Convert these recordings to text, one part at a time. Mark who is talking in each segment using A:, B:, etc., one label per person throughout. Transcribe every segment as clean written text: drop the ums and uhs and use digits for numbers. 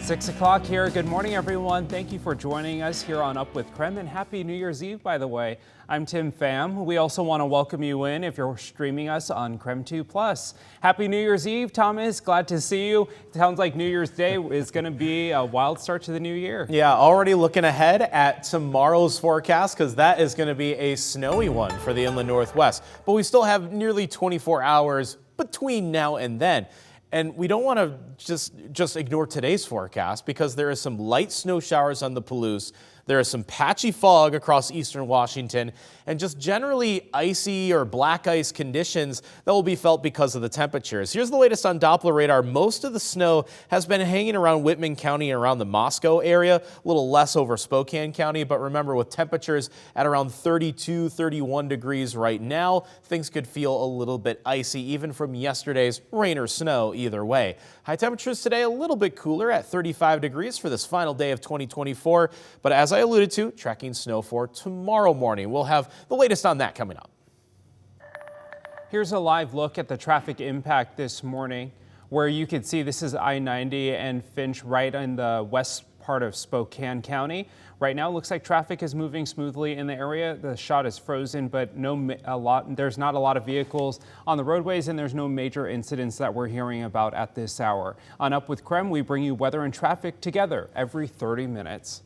A: 6 o'clock here. Good morning, everyone. Thank you for joining us here on Up with KREM, and happy New Year's Eve, by the way. I'm Tim Pham. We also want to welcome you in if you're streaming us on KREM 2+. Happy New Year's Eve, Thomas. Glad to see you. It sounds like New Year's Day is going to be a wild start to the new year.
B: Yeah, already looking ahead at tomorrow's forecast because that is going to be a snowy one for the inland Northwest. But we still have nearly 24 hours between now and then. And we don't want to just ignore today's forecast because there is some light snow showers on the Palouse. There is some patchy fog across eastern Washington and just generally icy or black ice conditions that will be felt because of the temperatures. Here's the latest on Doppler radar. Most of the snow has been hanging around Whitman County and around the Moscow area, a little less over Spokane County. But remember, with temperatures at around 32, 31 degrees right now, things could feel a little bit icy even from yesterday's rain or snow either way. High temperatures today a little bit cooler at 35 degrees for this final day of 2024. But as I alluded to, tracking snow for tomorrow morning. We'll have the latest on that coming up.
A: Here's a live look at the traffic impact this morning, where you can see this is I-90 and Finch right in the west part of Spokane County. Right now, it looks like traffic is moving smoothly in the area. The shot is frozen, but there's not a lot of vehicles on the roadways, and there's no major incidents that we're hearing about at this hour. On Up with KREM, we bring you weather and traffic together every 30 minutes.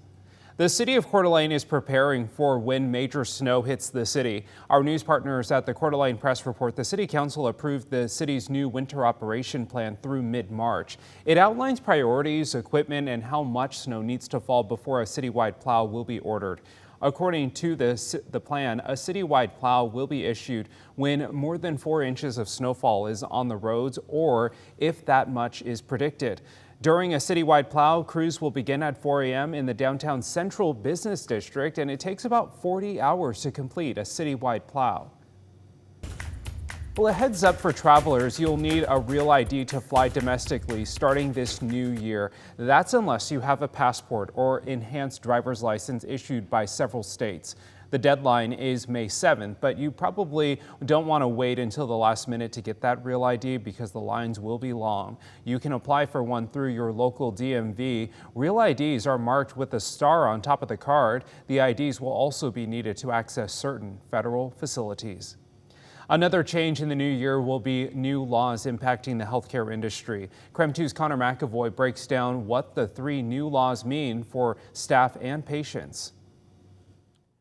A: The city of Coeur d'Alene is preparing for when major snow hits the city. Our news partners at the Coeur d'Alene Press report the City Council approved the city's new winter operation plan through mid-March. It outlines priorities, equipment, and how much snow needs to fall before a citywide plow will be ordered. According to the plan, a citywide plow will be issued when more than 4 inches of snowfall is on the roads or if that much is predicted. During a citywide plow, crews will begin at 4 a.m. in the downtown Central Business District, and it takes about 40 hours to complete a citywide plow. Well, a heads up for travelers, you'll need a real ID to fly domestically starting this new year. That's unless you have a passport or enhanced driver's license issued by several states. The deadline is May 7th, but you probably don't want to wait until the last minute to get that real ID because the lines will be long. You can apply for one through your local DMV. Real IDs are marked with a star on top of the card. The IDs will also be needed to access certain federal facilities. Another change in the new year will be new laws impacting the healthcare industry. KREM 2's Connor McAvoy breaks down what the 3 new laws mean for staff and patients.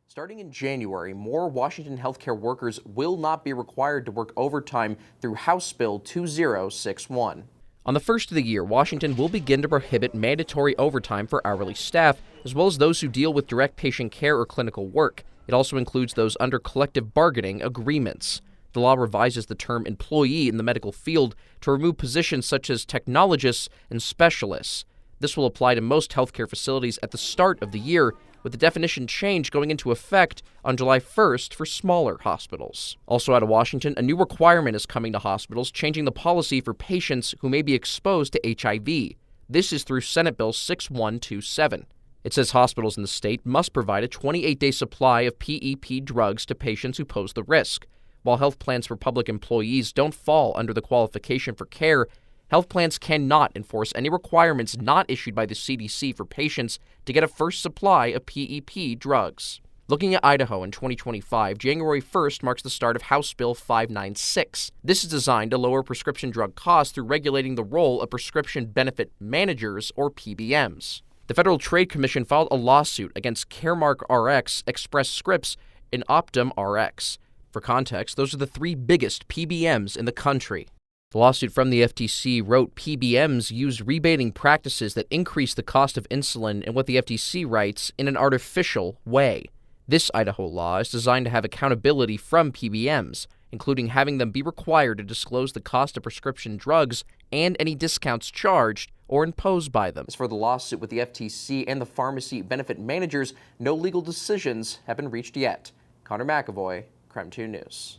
C: Starting in January, more Washington healthcare workers will not be required to work overtime through House Bill 2061.
D: On the first of the year, Washington will begin to prohibit mandatory overtime for hourly staff, as well as those who deal with direct patient care or clinical work. It also includes those under collective bargaining agreements. The law revises the term employee in the medical field to remove positions such as technologists and specialists. This will apply to most healthcare facilities at the start of the year, with the definition change going into effect on July 1st for smaller hospitals. Also out of Washington, a new requirement is coming to hospitals, changing the policy for patients who may be exposed to HIV. This is through Senate Bill 6127. It says hospitals in the state must provide a 28-day supply of PEP drugs to patients who pose the risk. While health plans for public employees don't fall under the qualification for care, health plans cannot enforce any requirements not issued by the CDC for patients to get a first supply of PEP drugs. Looking at Idaho in 2025, January 1st marks the start of House Bill 596. This is designed to lower prescription drug costs through regulating the role of prescription benefit managers, or PBMs. The Federal Trade Commission filed a lawsuit against Caremark RX, Express Scripts, and Optum RX. For context, those are the 3 biggest PBMs in the country. The lawsuit from the FTC wrote PBMs use rebating practices that increase the cost of insulin in what the FTC writes in an artificial way. This Idaho law is designed to have accountability from PBMs, including having them be required to disclose the cost of prescription drugs and any discounts charged or imposed by them.
C: As for the lawsuit with the FTC and the pharmacy benefit managers, no legal decisions have been reached yet. Connor McAvoy, KREM 2 News.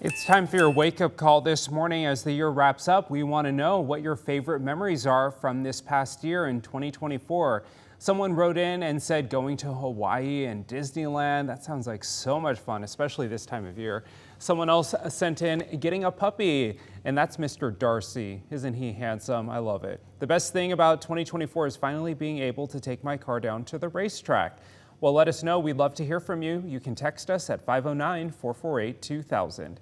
A: It's time for your wake-up call this morning. As the year wraps up, we want to know what your favorite memories are from this past year in 2024. Someone wrote in and said going to Hawaii and Disneyland. That sounds like so much fun, especially this time of year. Someone else sent in getting a puppy, and that's Mr. Darcy. Isn't he handsome? I love it. The best thing about 2024 is finally being able to take my car down to the racetrack. Well, let us know. We'd love to hear from you. You can text us at 509-448-2000.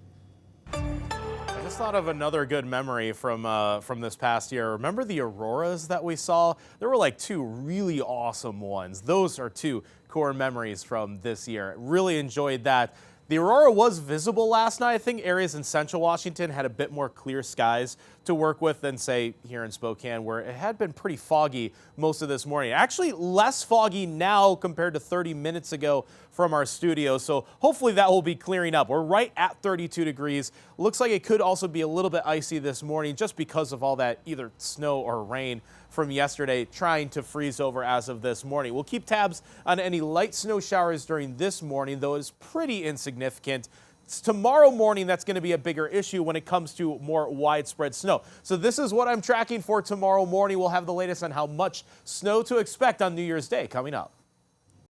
B: I just thought of another good memory from this past year. Remember the auroras that we saw? There were like two really awesome ones. Those are two core memories from this year. Really enjoyed that. The aurora was visible last night. I think areas in central Washington had a bit more clear skies to work with than, say, here in Spokane, where it had been pretty foggy most of this morning. Actually, less foggy now compared to 30 minutes ago from our studio, so hopefully that will be clearing up. We're right at 32 degrees. Looks like it could also be a little bit icy this morning just because of all that either snow or rain from yesterday trying to freeze over as of this morning. We'll keep tabs on any light snow showers during this morning, though it's pretty insignificant. It's tomorrow morning that's going to be a bigger issue when it comes to more widespread snow. So this is what I'm tracking for tomorrow morning. We'll have the latest on how much snow to expect on New Year's Day coming up.